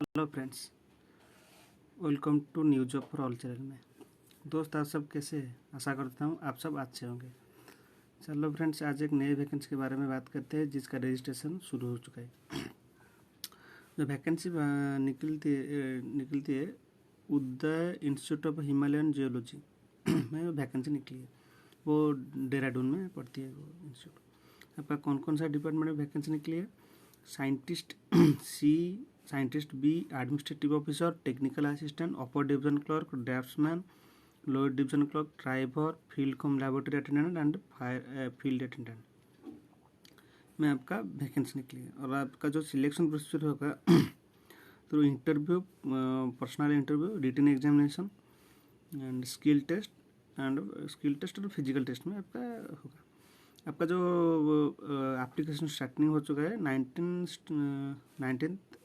Hello friends, welcome to news job for all channel में। दोस्त आप सब कैसे हैं? आशा करता हूँ आप सब अच्छे होंगे। चलो फ्रेंड्स, आज एक नए वैकेंसी के बारे में बात करते हैं जिसका रजिस्ट्रेशन शुरू हो चुका है। जो वैकेंसी निकलती है उदय इंस्टीट्यूट ऑफ हिमालयन जियोलॉजी में वैकेंसी निकली है। वो देहरादून में पड़ती है वो इंस्टीट्यूट। आपका कौन कौन सा डिपार्टमेंट में वैकेंसी निकली है? Scientist C, scientist B, administrative officer, technical assistant, upper division clerk, draftsman, lower division clerk, driver, field cum laboratory attendant and fire field attendant में आपका वैकेंसी निकली है। और आपका जो सिलेक्शन प्रोसीजर होगा तो interview, personal interview, written examination and skill test और फिजिकल टेस्ट में आपका होगा। आपका जो एप्लीकेशन स्टार्टिंग हो चुका है 19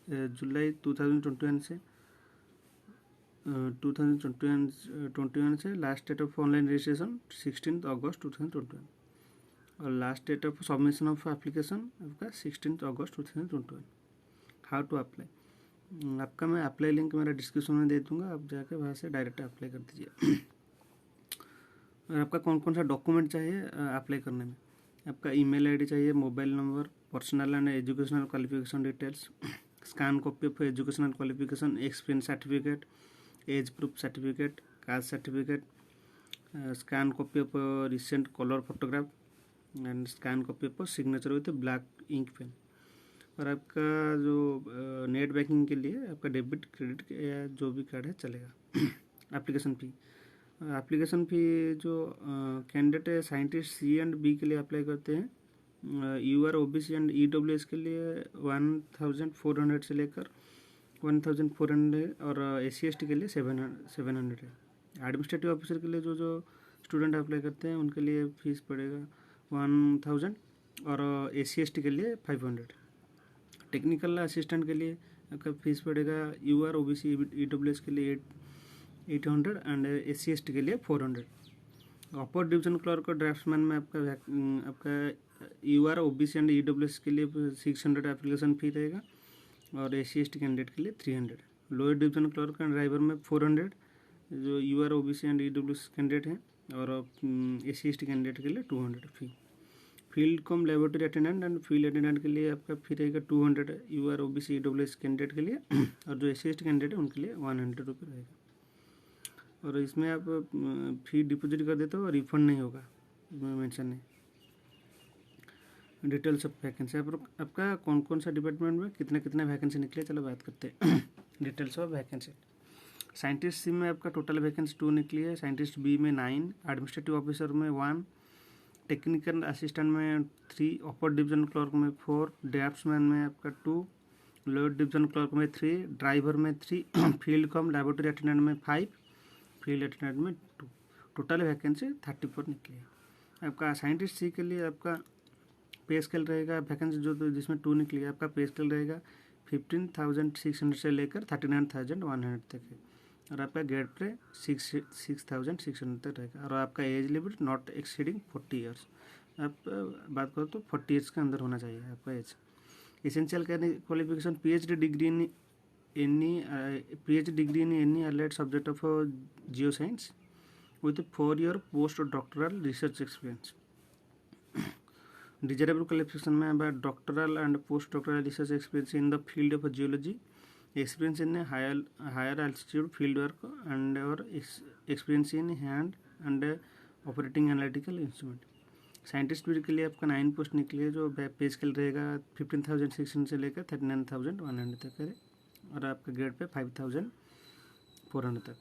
जुलाई 2021 से 2021 से last date of online registration 16 अगस्त 2021 और last date of submission of application आपका 16 अगस्त 2021। हाउ टू अप्लाई, आपका मैं अप्लाई लिंक मेरा डिस्क्रिप्शन में दे दूंगा, आप जाके वहाँ से डायरेक्ट अप्लाई कर दीजिए। और आपका कौन कौन सा डॉक्यूमेंट चाहिए अप्लाई करने में? आपका ईमेल आईडी चाहिए, mobile number, personal and educational qualification details, scan copy of educational qualification, experience certificate, age proof certificate, caste certificate, scan copy of recent colour photograph and scan copy of signature with black ink pen. और आपका जो net banking के लिए आपका debit credit या जो भी card है चलेगा। एप्लीकेशन फ़ी जो कैंडिडेट है साइंटिस्ट सी एंड बी के लिए अप्लाई करते हैं, यूआर ओबीसी एंड ईडब्ल्यूएस के लिए 1400 से लेकर 1400 और SC/ST के लिए 700 है। एडमिनिस्ट्रेटिव ऑफिसर के लिए जो स्टूडेंट अप्लाई करते हैं उनके लिए फीस पड़ेगा 1000 और SC/ST के लिए 500। टेक्निकल असिस्टेंट के लिए आपका फीस पड़ेगा यूआर ओबीसी ईडब्ल्यूएस के लिए 800 एंड SC/ST के लिए 400। अपर डिवीजन क्लर्क और ड्राफ्ट्समैन में आपका यूआर ओबीसी एंड ईडब्ल्यूएस के लिए 600 एप्लीकेशन फ़ी रहेगा और SC/ST कैंडिडेट के लिए 300। Lower division clerk and driver में 400 जो UR OBC and EWS candidate हैं और SC/ST कैंडिडेट के लिए 200 fee. Field cum laboratory attendant and field attendant के लिए आपका फी रहेगा 200 यूआर ओबीसी ईडब्ल्यूएस कैंडिडेट के लिए और जो SC/ST कैंडिडेट है उनके लिए 100 रुपये रहेगा। और इसमें आप फी डिपॉजिट कर देते हो और रिफंड नहीं होगा, मेंशन नहीं। डिटेल्स ऑफ वैकेंसी, आपका कौन कौन सा डिपार्टमेंट में कितने वैकेंसी निकले, चलो बात करते हैं। Details of vacancy, scientist C में आपका टोटल वैकेंसी 2 निकली है, साइंटिस्ट बी में 9, एडमिनिस्ट्रेटिव ऑफिसर में 1, टेक्निकल असिस्टेंट में 3, अपर डिवीजन क्लर्क में 4, ड्राफ्ट्समैन में आपका 2, लोअर डिवीजन क्लर्क में 3, ड्राइवर में 3, फील्ड कम लेबोरेटरी अटेंडेंट में 5, फील्ड अटेंडेंट में 2। टोटल वैकेंसी 34 निकली है। आपका साइंटिस्ट सी के लिए आपका पे स्केल रहेगा, वैकेंसी जो जिसमें 2 निकली है आपका पे स्केल रहेगा 15,600 से लेकर 39,100 तक है और आपका ग्रेड पे 6,600 तक रहेगा और आपका age limit not exceeding 40 years. आप बात करो तो 40 ईयर्स के अंदर होना चाहिए आपका age. Essential qualification PhD degree in any allied subject of geoscience with 4 year post doctoral research experience. Desirable qualification में doctoral and post doctoral research experience in the field of geology, experience in a higher altitude field work and or experience in hand and operating analytical instrument. Scientist के लिए आपका 9 post निकली है जो पे scale रहेगा 15,600 से लेकर 39,100 तक है और आपका ग्रेड पे 5,400 तक।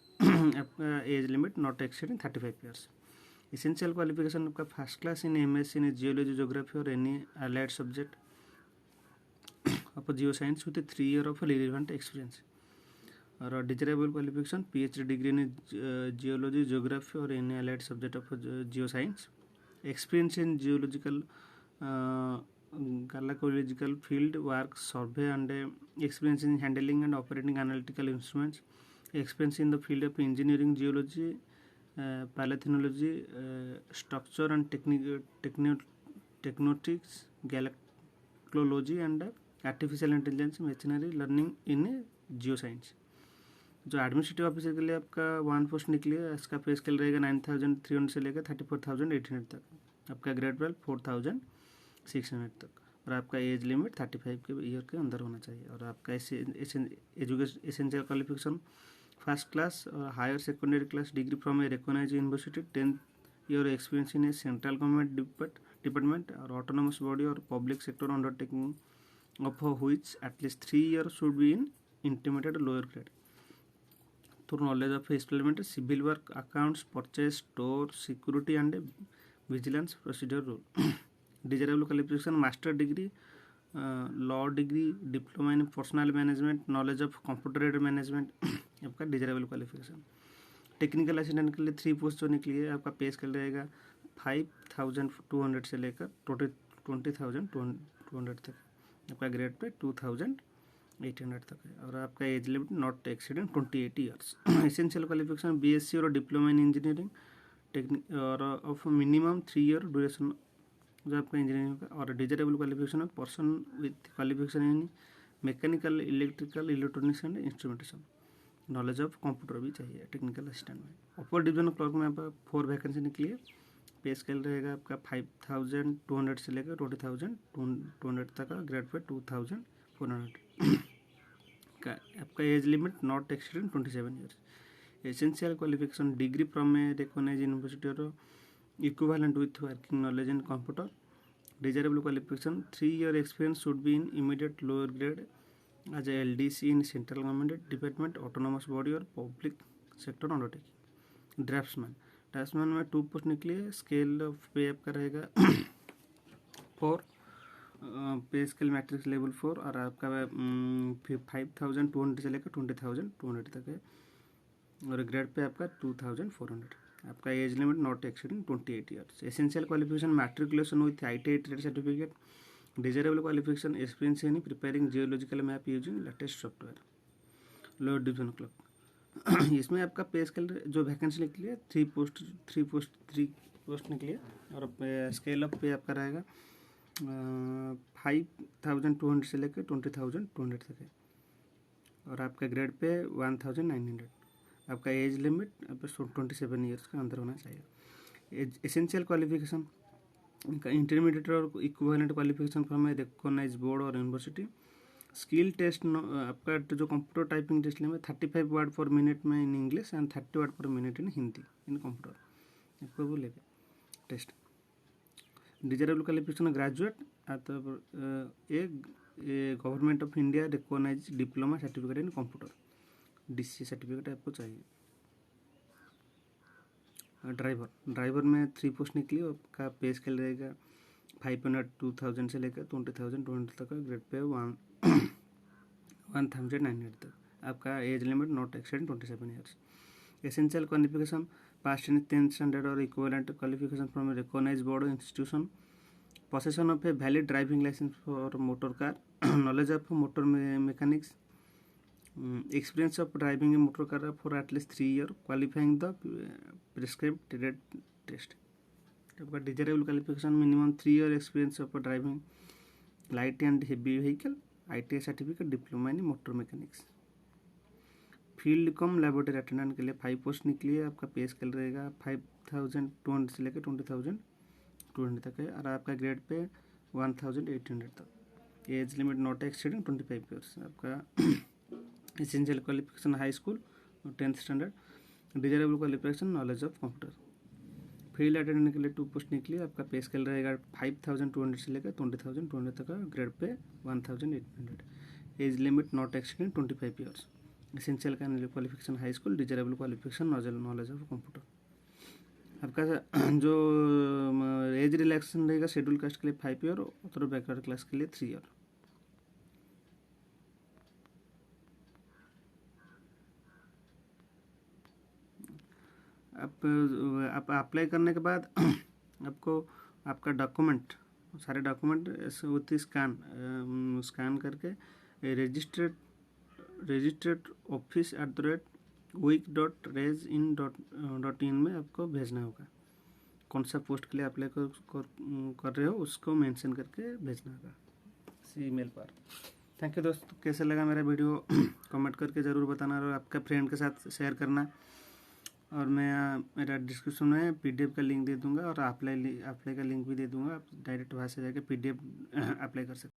आपका age limit not exceeding 35 years. Essential qualification आपका first class in MSc in geology geography और any allied subject of geo science with 3 year of relevant experience. और desirable qualification PhD degree in geology geography और any allied subject of geo science, experience in geological galacological field work survey and experience in handling and operating analytical instruments, experience in the field of engineering geology, paleontology, structure and technotics, galactology and artificial intelligence machinery learning in geo science. जो administrative officer के लिए आपका 1 post निकली है, इसका पे scale रहेगा 9,300 से लेकर 34,800 तक। आपका ग्रेड 12 4,600 तक, और आपका एज लिमिट 35 के ईयर के अंदर होना चाहिए। और आपका education essential qualification first class और higher secondary class degree from a recognised university, 10 year experience in a central government department और ऑटोनोमस बॉडी और public sector undertaking of which at least 3 years should be in intermediate lower grade, through knowledge of implement civil work, accounts, purchase, store, security and vigilance procedure rule. Desirable qualification master degree, law degree, diploma in personal management, knowledge of computer aided management आपका desirable qualification. Technical assistant के लिए 3 post जो निकली है, आपका पे scale रहेगा 5,200 से लेकर 20,200 तक। आपका ग्रेड पे 2,800 तक है, और आपका age limit not accident 28 years. Essential qualification BSc और डिप्लोमा इन इंजीनियरिंग टेक्निक और ऑफ मिनिमम 3 ईयर ड्यूरेशन जो आपका इंजीनियरिंग का। और डिजरेबल क्वालिफिकेशन है person with qualification in mechanical, electrical, electronics and instrumentation, knowledge of computer भी चाहिए technical assistant में। अपर डिवीजन क्लर्क में आपका 4 वैकेंसी निकली है। पे स्केल रहेगा आपका 5,200 से लेकर 20,200 तक का, ग्रेड पे 2,400 का। आपका age limit not accident 27 years. Essential qualification degree from a recognised university और equivalent with working knowledge in computer. Desirable qualification 3 year experience should be in immediate lower grade as a LDC in central government department, autonomous body और public sector undertaking। Draughtsman में 2 post निकली है। Scale of पे आपका रहेगा 4, पे scale matrix level 4, और आपका 5,200 से लेकर 20,200 तक है, और ग्रेड पे आपका 2,400। आपका age limit not exceeding 28 years. Essential qualification matriculation with ITI trade certificate. Desirable qualification experience in preparing geological map using latest software. Lower division clerk इसमें आपका पे स्केल जो वैकेंसी निकली है 3 पोस्ट निकली है, और स्केल ऑफ पे आपका रहेगा 5,200 से लेकर 20,200 तक है, और आपका ग्रेड पे 1,900। आपका एज लिमिट 27 ईयर्स का अंदर होना चाहिए। एसेंशियल क्वालिफिकेशन इनका इंटरमीडिएट और equivalent qualification from a recognised board और यूनिवर्सिटी। स्किल टेस्ट आपका जो कंप्यूटर टाइपिंग टेस्ट लेंगे 35 वर्ड पर मिनट में in English and 30 word per minute in Hindi in computer, आपको वो लेगा test. Desirable qualification graduate a government of India recognised diploma certificate in computer, DCA certificate आपको चाहिए। Driver में 3 post निकली, आपका पे स्केल रहेगा 502,000 से लेकर 20,200 तक का, ग्रेड पे 1,900 तक। आपका age limit not accident 27 years. Essential qualification pass in 10th standard और equivalent qualification from recognised board institution. Possession of a valid driving licence for motor car, knowledge of motor mechanics, experience of driving a motor car for at least 3 years, qualifying the prescribed trade test। आपका desirable qualification minimum 3 year experience of driving light and heavy vehicle, ITI certificate, diploma in motor mechanics. Field cum laboratory attendant के लिए 5 post निकली है। आपका पे scale रहेगा 5,200 से लेकर 20,200 तक है, और आपका ग्रेड पे 1,800 तक। Age limit not exceeding 25 years. आपका essential qualification high school 10th standard. Desirable qualification knowledge of computer. Field attendant के लिए 2 पोस्ट निकली, आपका पे स्केल रहेगा 5,200 से लेकर 20,200 तक का, grade pay 1,800। As limit not exceeding 25 years. Essential qualification high school, desirable qualification knowledge of computer. आपका जो एज रिलैक्सेशन रहेगा शेड्यूल कास्ट के लिए 5 ईयर, और बैकवर्ड क्लास के लिए 3 ईयर। आप अप्लाई करने के बाद आपको आपका डॉक्यूमेंट, सारे डॉक्यूमेंट विथ स्कैन करके रजिस्ट्रेड office@week.resin.in में आपको भेजना होगा। कौन सा पोस्ट के लिए अप्लाई कर रहे हो उसको मेंशन करके भेजना होगा इसी ईमेल पर। थैंक यू दोस्त, कैसे लगा मेरा वीडियो कमेंट करके ज़रूर बताना और आपका फ्रेंड के साथ शेयर करना। और मैं मेरा डिस्क्रिप्शन में PDF का लिंक दे दूंगा और अप्लाई का लिंक भी दे दूंगा। आप डायरेक्ट वहाँ से जाके PDF अप्लाई कर सकते हैं।